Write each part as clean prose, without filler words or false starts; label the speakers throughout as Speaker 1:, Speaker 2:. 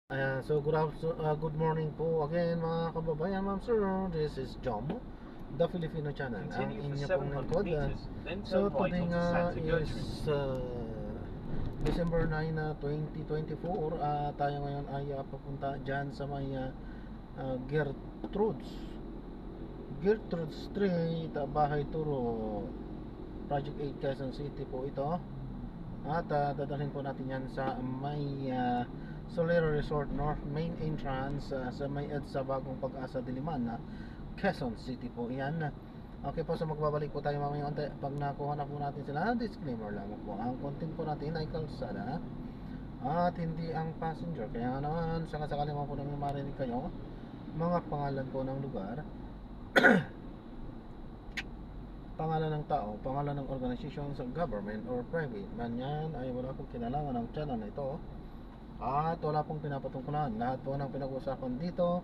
Speaker 1: Good morning po again mga kababayan, ma'am sir. This is Jomo, the Filipino channel. Ang inyo pong lingkod. Today nga is December 9 na 2024. Tayo ngayon ay papunta dyan sa may Gertrude Street, Bahay Turo, Project 8, Quezon City po ito. At dadalhin po natin yan sa may Solero Resort North Main Entrance, sa may EDSA Bagong Pag-asa Diliman, Quezon City po yan. Okay po, so magbabalik po tayo mamaya unti. Pag nakuha na po natin sila, disclaimer lang po, ang content po natin ay kalsada at hindi ang passenger. Kaya naman, sakasakali mo po nang marinig kayo mga pangalan po ng lugar, pangalan ng tao, pangalan ng organization sa government or private man yan, ay wala pong kinalaman ng channel na ito at wala pong pinapatungkulan. Lahat po ng pinag-usapan dito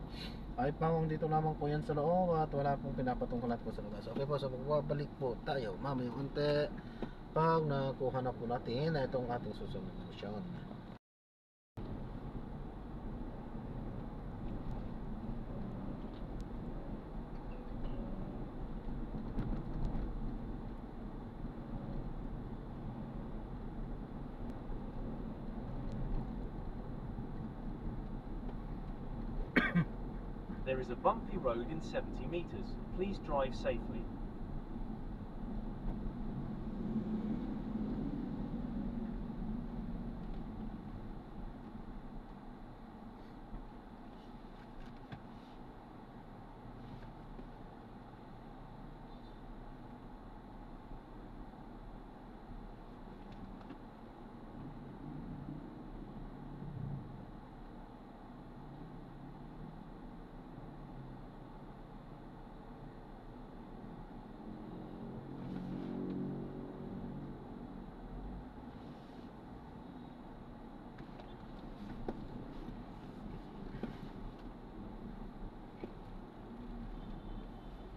Speaker 1: ay pawang dito lamang po yan sa loob at wala pong pinapatungkulan po sa labas. Okay po, so magbabalik po tayo mamaya unti pag nakuha na po natin itong ating susunod na mission.
Speaker 2: There is a bumpy road in 70 meters. Please drive safely.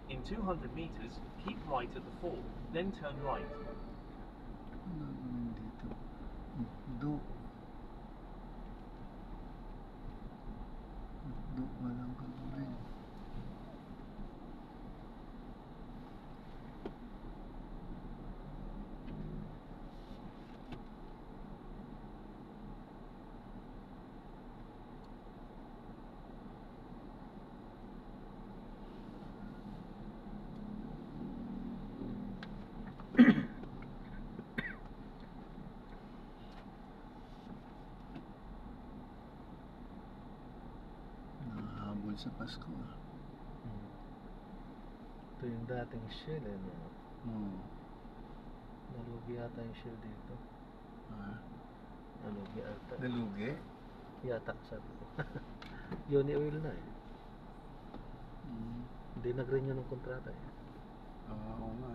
Speaker 2: In 200 meters, keep right at the fall, then turn right.
Speaker 1: Do walang gagawin. Nahabol sa Pasko. Ito yung dating shell no? Nalugi ata yung shell dito. Nalugi ata. Nalugi? Yata sabi ko. Uni oil na Hindi nag-renew ng kontrata Oo nga.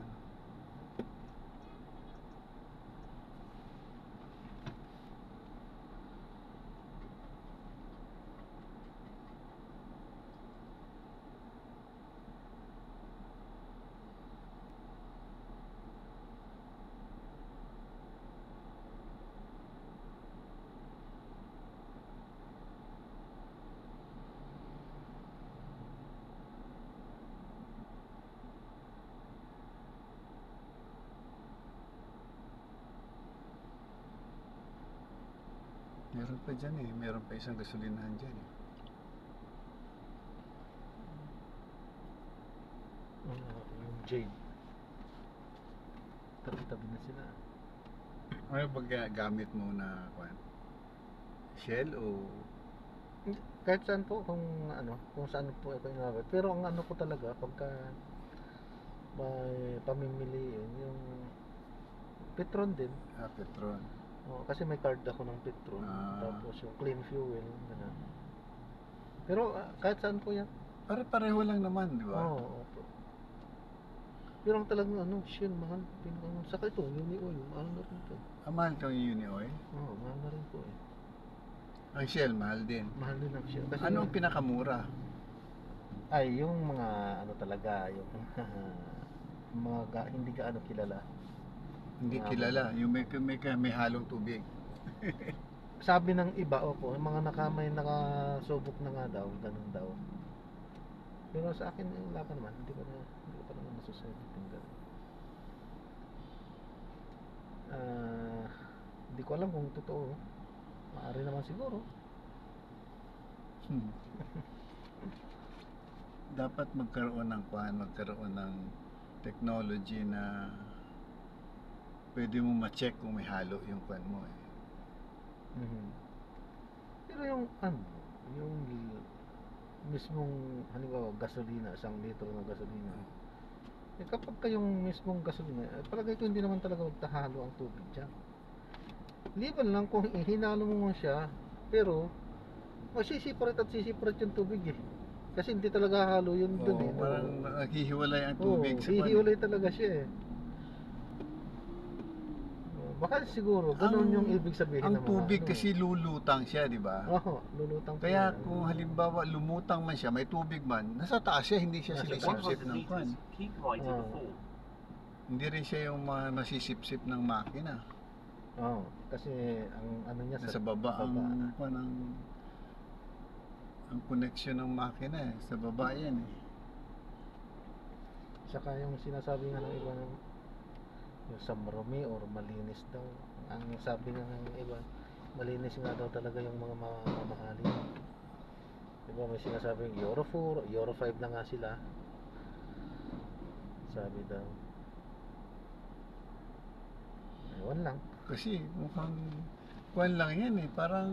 Speaker 1: Meron pa dyan meron pa isang gasolinahan dyan yung Jade. Tabi-tabi na sila. Ano pag gamit mo na Shell o kahit saan po kung saan po ito inaabot. Pero ang ko talaga pagka may pamimiliin yung Petron din. Petron. Kasi may card ako ng Petron. Tapos yung clean fuel pero kahit saan po yan. Pareho lang naman, di ba? Oo. Pero ang talagang Shell mahal. Saka ito, Uni Oil, mahal na rin ito. Mahal itong Uni Oil? Oo, mahal na rin po Ang Shell, mahal din? Mahal din ang Shell. Kasi ang pinakamura? Ay, yung mga talaga, yung mga hindi gaano kilala. Hindi kilala, yung may halong tubig. sabi ng iba, opo, yung mga may nakasubok na nga daw, ganun daw. Pero sa akin, wala pa naman, hindi ko pa naman nasusunod yung ganun. Hindi ko alam kung totoo. Maaari naman siguro.
Speaker 3: Dapat magkaroon ng technology na pwede mo ma-check kung may halo yung kwan mo eh.
Speaker 1: Pero yung yung mismong halimbawa gasolina, 1 litro ng gasolina. Kapag kayong mismong gasolina, palagay ko hindi naman talaga magtahalo ang tubig diyan. Liban lang kung ihinalo mo siya, pero sisiparit yung tubig eh. Kasi hindi talaga halo yun doon eh.
Speaker 3: Parang naghihiwalay ang tubig sa
Speaker 1: hihiwalay talaga siya eh. Baka siguro, ganun yung ibig sabihin
Speaker 3: ng mga tubig kasi lulutang siya, di ba?
Speaker 1: Lulutang.
Speaker 3: Kaya kung halimbawa lumutang man siya, may tubig man, nasa taas siya, hindi siya sinisipsip ng kwan. Hindi rin siya yung masisipsip ng makina.
Speaker 1: Kasi ang niya
Speaker 3: sa baba ang connection ng makina eh, sa baba yan eh.
Speaker 1: Saka yung sinasabi nga ng iba ng yung sa marumi or malinis daw. Ang sabi nga ng iba, malinis nga daw talaga yung mga mamahalin. Diba may sinasabing Euro 4, Euro 5 na nga sila. Sabi daw. Ewan lang.
Speaker 3: Kasi mukhang kwan lang yan eh, parang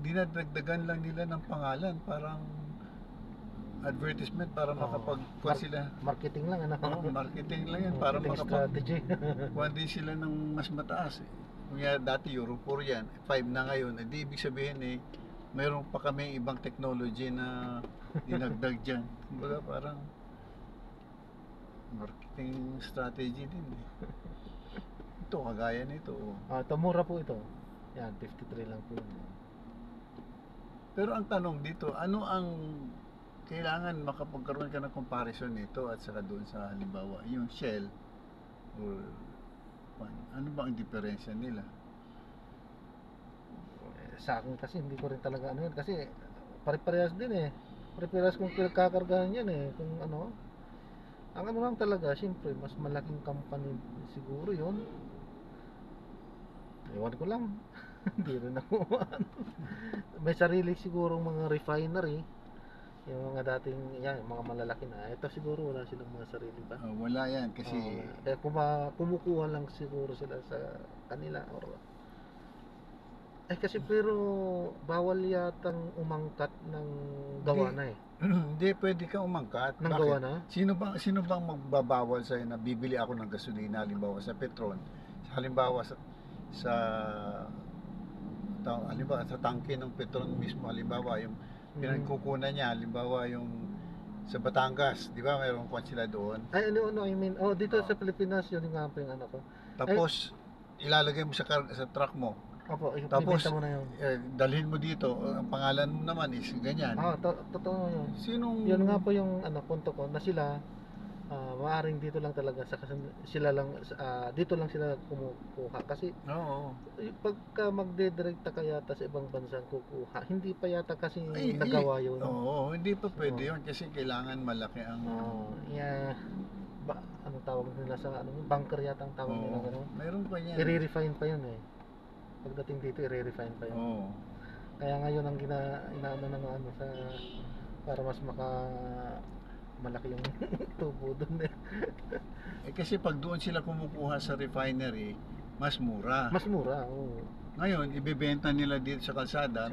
Speaker 3: dinadagdagan lang nila ng pangalan, parang advertisement para makapag-kuha sila.
Speaker 1: Marketing lang,
Speaker 3: marketing lang yan para
Speaker 1: strategy.
Speaker 3: Kuha din sila ng mas mataas eh. Kung dati Euro 4 yan, 5 na ngayon, hindi ibig sabihin eh, mayroon pa kami ibang technology na dinagdag dyan. Kumbaga parang marketing strategy din eh. Ito, kagaya nito.
Speaker 1: Ito, mura po ito. Yan, 53 lang po yun.
Speaker 3: Pero ang tanong dito, ano ang kailangan makapagkaroon ka ng comparison nito at saka doon sa halimbawa yung Shell or ano ba ang diferensya nila?
Speaker 1: Sa akin kasi hindi ko rin talaga yun kasi pare-parehas din eh. Pare-parehas kung kakargahan yan eh. Kung ang lang talaga, siyempre mas malaking company siguro yun. Ewan ko lang. Hindi rin ako may sarili siguro mga refinery. Yung mga dating, yung mga malalaki na. Ito siguro wala silang mga sarili pa.
Speaker 3: Wala yan kasi
Speaker 1: kaya kumukuha lang siguro sila sa kanila kasi pero bawal yatang umangkat ng gawa na eh.
Speaker 3: Hindi pwede kang umangkat.
Speaker 1: Ng gawa na?
Speaker 3: Sino bang magbabawal sa'yo na bibili ako ng gasolina halimbawa sa Petron, halimbawa sa tangke ng Petron mismo, halimbawa yung pinagkukunan niya, halimbawa yung sa Batangas, di ba mayroon kwan sila doon?
Speaker 1: I mean, dito sa Pilipinas yun nga po yung ko.
Speaker 3: Tapos ilalagay mo sa truck mo.
Speaker 1: Opo,
Speaker 3: tapos
Speaker 1: mo na yun.
Speaker 3: Dalhin mo dito, ang pangalan mo naman is ganyan.
Speaker 1: Totoo yun.
Speaker 3: Yun
Speaker 1: nga po yung punto ko na sila maaring dito lang talaga sila lang dito lang sila kumukuha kasi pagka magdedirekta ka yata sa ibang bansa kukuha, hindi pa yata kasi nagawa yun.
Speaker 3: Hindi pa pwede yun kasi kailangan malaki ang
Speaker 1: ano tawag nila sa bunker yata ang tawag nila gano'n.
Speaker 3: Meron pa yan.
Speaker 1: I-refine pa yun eh. Pagdating dito i-refine pa yun. Kaya ngayon ang inaano ng sa para mas malaki yung tubo doon eh.
Speaker 3: Kasi pag doon sila kumukuha sa refinery, mas mura.
Speaker 1: Mas mura,
Speaker 3: Ngayon, ibebenta nila dito sa kalsada,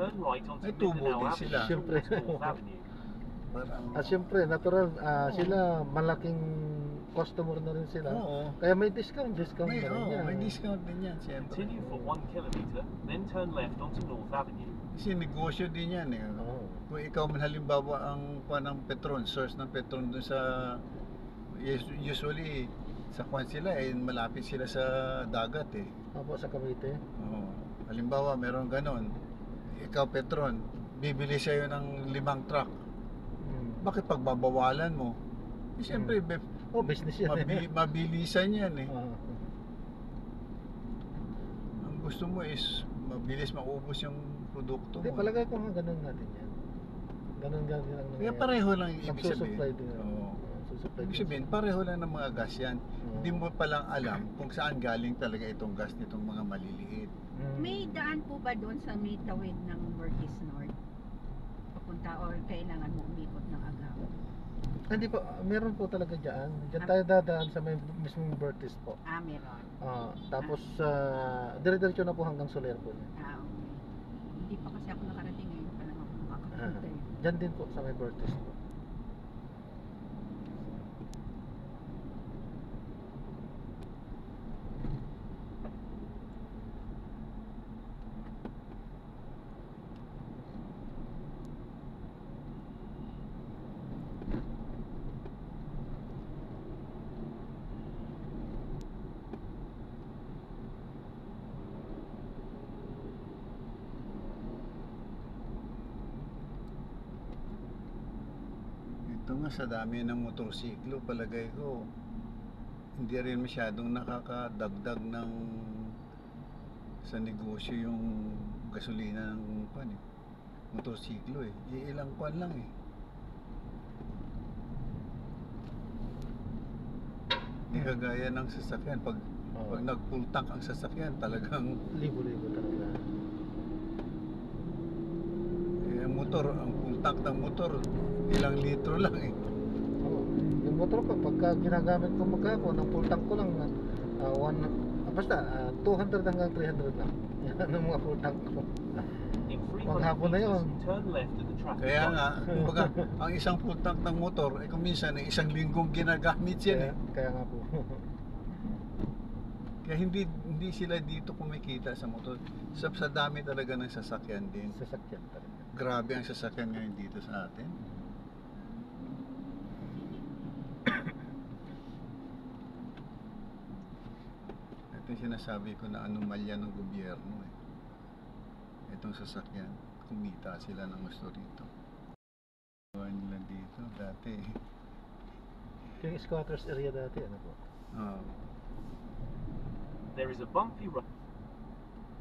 Speaker 3: may tubo din sila.
Speaker 1: Siyempre. Siyempre, natural, sila malaking customer na rin sila. Kaya may discount na rin yan.
Speaker 3: May discount din yan, siyempre.
Speaker 2: Continue for 1 kilometer, then turn left onto North Avenue.
Speaker 3: Kasi negosyo din yan eh. Kung ikaw man halimbawa ang Petron, source ng Petron dun sa usually sa kwan sila malapit sila sa dagat eh.
Speaker 1: Opo, sa Cavite.
Speaker 3: Halimbawa meron ganon, ikaw Petron, bibili sa'yo ng 5 truck. Bakit pagbabawalan mo? Siyempre
Speaker 1: business yan
Speaker 3: mabilisan yan eh. Ang gusto mo is mabilis maubos yung produkto
Speaker 1: Hindi,
Speaker 3: mo.
Speaker 1: palagay ko nga ganun natin yan. Ganun lang
Speaker 3: Kaya
Speaker 1: nangyayari.
Speaker 3: pareho lang yung ibig
Speaker 1: Nagsusupply
Speaker 3: sabihin.
Speaker 1: din.
Speaker 3: Oo.
Speaker 1: Nagsusupply
Speaker 3: Ibig
Speaker 1: din
Speaker 3: sabihin,
Speaker 1: sila.
Speaker 3: pareho lang ng mga gas yan.
Speaker 1: Oo.
Speaker 3: Hindi mo palang alam kung saan galing talaga itong gas nitong mga maliliit.
Speaker 4: May daan po ba doon sa may tawid ng Vertis North? Papunta or kailangan mo umikot ng Agao?
Speaker 1: Hindi po, meron po talaga dyan. Diyan tayo dadaan sa may mismong Vertis po.
Speaker 4: Meron.
Speaker 1: Tapos, dire-diretso na po hanggang Soler po.
Speaker 4: Okay. Hindi pa kasi ako nakarating ngayon pa lang ako makakapunta eh.
Speaker 1: Diyan din po sa may Vertis po.
Speaker 3: Ito nga sa dami ng motorsiklo, palagay ko hindi rin masyadong nakakadagdag ng sa negosyo yung gasolina ng motorsiklo eh. Ilang kwan lang eh. Hindi kagaya ng sasakyan. Pag nag-full tank ang sasakyan, talagang
Speaker 1: Libo-libo talaga.
Speaker 3: ang motor, ang full tank ng motor, ilang litro lang eh.
Speaker 1: Yung motor ko, pagka ginagamit ko magkako, ng full tank ko lang, basta 200 hanggang 300 lang. Yan ang mga full tank ko.
Speaker 2: In 300
Speaker 1: Maghapon na yun.
Speaker 2: meters, turn left at the traffic
Speaker 3: Kaya
Speaker 2: light.
Speaker 3: nga, kumbaga, ang isang full tank ng motor, eh kung minsan, isang linggong ginagamit yan eh.
Speaker 1: Kaya nga po.
Speaker 3: Kaya hindi sila dito kumikita sa motor. Sa dami talaga ng sasakyan din.
Speaker 1: Sasakyan talaga.
Speaker 3: Grabe ang sasakyan ngayon dito sa atin. Ito yung sinasabi ko na anomalya ng gobyerno eh. Itong sasakyan, kumita sila ng gusto rito. Gawa nila dito dati eh.
Speaker 1: Yung squatters area dati, ano po?
Speaker 2: There is a bumpy road.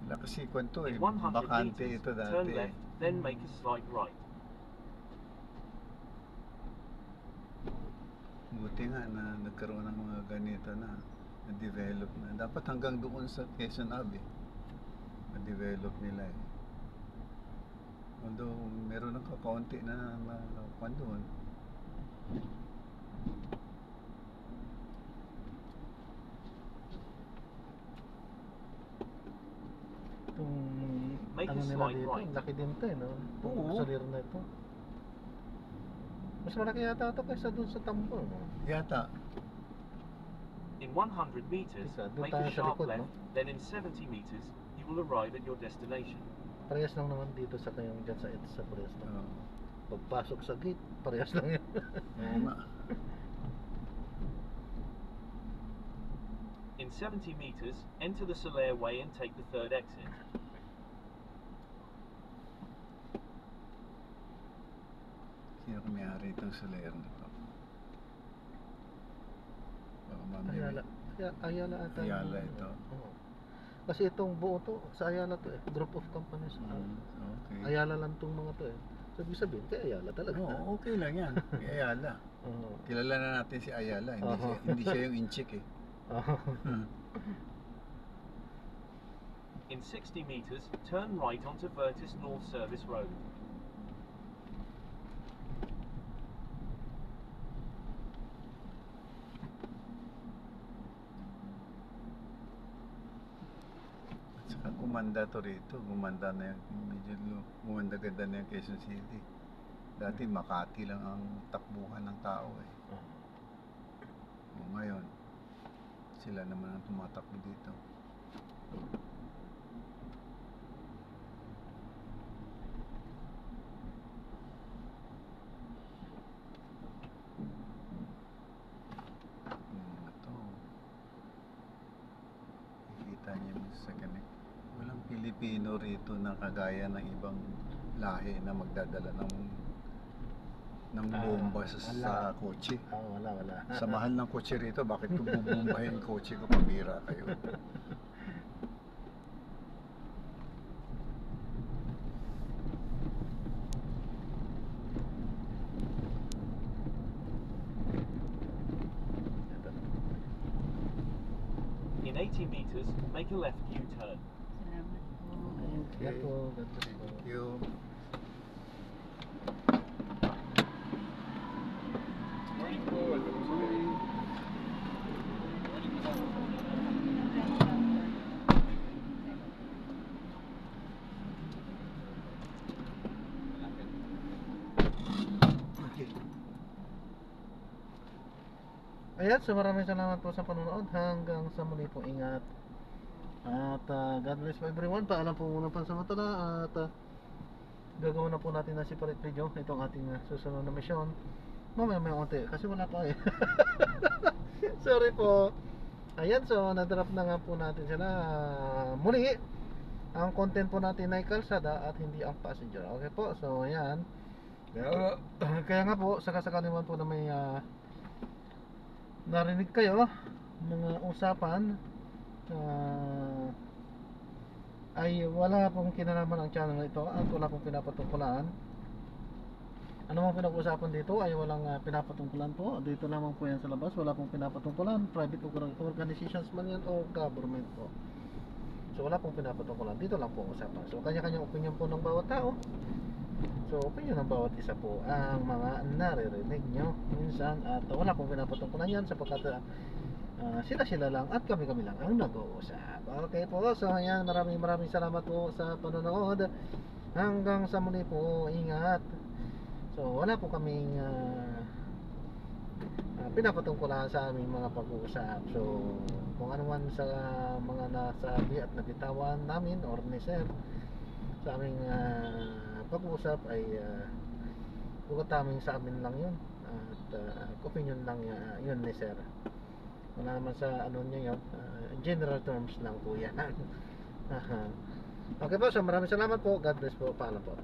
Speaker 3: Wala kasi kwento eh.
Speaker 2: In 100
Speaker 3: Bakante
Speaker 2: meters,
Speaker 3: ito dati
Speaker 2: turn
Speaker 3: eh.
Speaker 2: left, then make a slight right.
Speaker 3: Buti nga na nagkaroon ng mga ganito na-develop na. Dapat hanggang doon sa Quezon Ave, na-develop nila eh. Although meron ng kakaunti na kwan doon.
Speaker 1: Itong
Speaker 2: Make a
Speaker 1: ano nila
Speaker 2: slight
Speaker 1: dito,
Speaker 2: right.
Speaker 1: laki din to eh, no? Itong
Speaker 3: Oo.
Speaker 1: gasolina na ito. Mas malaki yata ito kaysa dun sa Tambo, no?
Speaker 3: Yata,
Speaker 2: In 100 meters,
Speaker 1: Teka, doon
Speaker 2: make
Speaker 1: tayo
Speaker 2: a
Speaker 1: sa
Speaker 2: sharp
Speaker 1: likod,
Speaker 2: left,
Speaker 1: no?
Speaker 2: then in 70 meters, you will arrive at your destination.
Speaker 1: Parehas lang naman dito sa kayong dyan sa EDSA, parehas lang.
Speaker 3: oh,
Speaker 1: Pagpasok sa gate, parehas lang yan.
Speaker 3: oo nga.
Speaker 2: In 70 meters, enter the Solaire Way and take the third exit.
Speaker 3: Sino kumayari itong Soler na to? Baka mamaya
Speaker 1: Ayala. Ayala ata.
Speaker 3: Ayala ito.
Speaker 1: Oo. Kasi itong buo to, sa Ayala to eh. Group of companies.
Speaker 3: Okay.
Speaker 1: Ayala lang tong mga to eh. So, ibig sabihin, kay Ayala talaga.
Speaker 3: Oo, okay lang yan. Si Ayala.
Speaker 1: Oo.
Speaker 3: Kilala na natin si Ayala. Hindi siya yung inchik eh.
Speaker 1: Oo.
Speaker 2: In 60 meters, turn right onto Vertis North Service Road.
Speaker 3: At saka gumanda to rito. Gumanda na yung medyo gumanda-ganda na yung Quezon City. Dati Makati lang ang takbuhan ng tao eh. O ngayon, sila naman ang tumatakbo dito. Ito. Nakikita niyo yung sa ganit. Walang Pilipino rito na kagaya ng ibang lahi na magdadala ng bomba sa kotse.
Speaker 1: Wala.
Speaker 3: Sa mahal ng kotse rito, bakit ko bubombahin yung kotse ko? Pambira kayo.
Speaker 2: 80 meters, make a left U-turn.
Speaker 4: Salamat po.
Speaker 1: Yan po, ganito po.
Speaker 3: Thank you.
Speaker 1: Ayan, so maraming salamat po sa panonood. Hanggang sa muli po, ingat. At God bless po everyone. Paalam po muna pansamantala. At gagawin na po natin na separate video itong ating susunod na mission. Mamaya may konti kasi wala pa eh. Sorry po. Ayan, so na-drop na nga po natin sila. Muli, ang content po natin ay kalsada at hindi ang passenger. Okay po, so ayan. Kaya nga po, sakasakali man po na may narinig kayo mga usapan ay wala pong kinalaman ang channel na ito at wala pong pinapatungkulan. Ano mang pinag-usapan dito ay walang pinapatungkulan po. Dito lamang po yan sa labas, wala pong pinapatungkulan. Private organizations man yan o government po. So wala pong pinapatungkulan. Dito lang po usapan. So kanya-kanyang opinion po ng bawat tao. So opinion ng bawat isa po ang mga naririnig nyo minsan. At wala pong pinapatungkulan yan sapagkat sila lang at kami lang ang nag-uusap. Okay po, so ayan, maraming salamat po sa panonood. Hanggang sa muli po, ingat. So wala po kaming pinapatungkulan sa aming mga pag-uusap. So kung ano man sa mga nasabi at nabitawan namin or ni Sir sa aming pag-uusap ay pagkataming sa amin lang yun. At opinion lang yun ni Sir. Wala naman sa ano niya yun, general terms lang po yan. Okay po, so maraming salamat po. God bless po. Paalam po.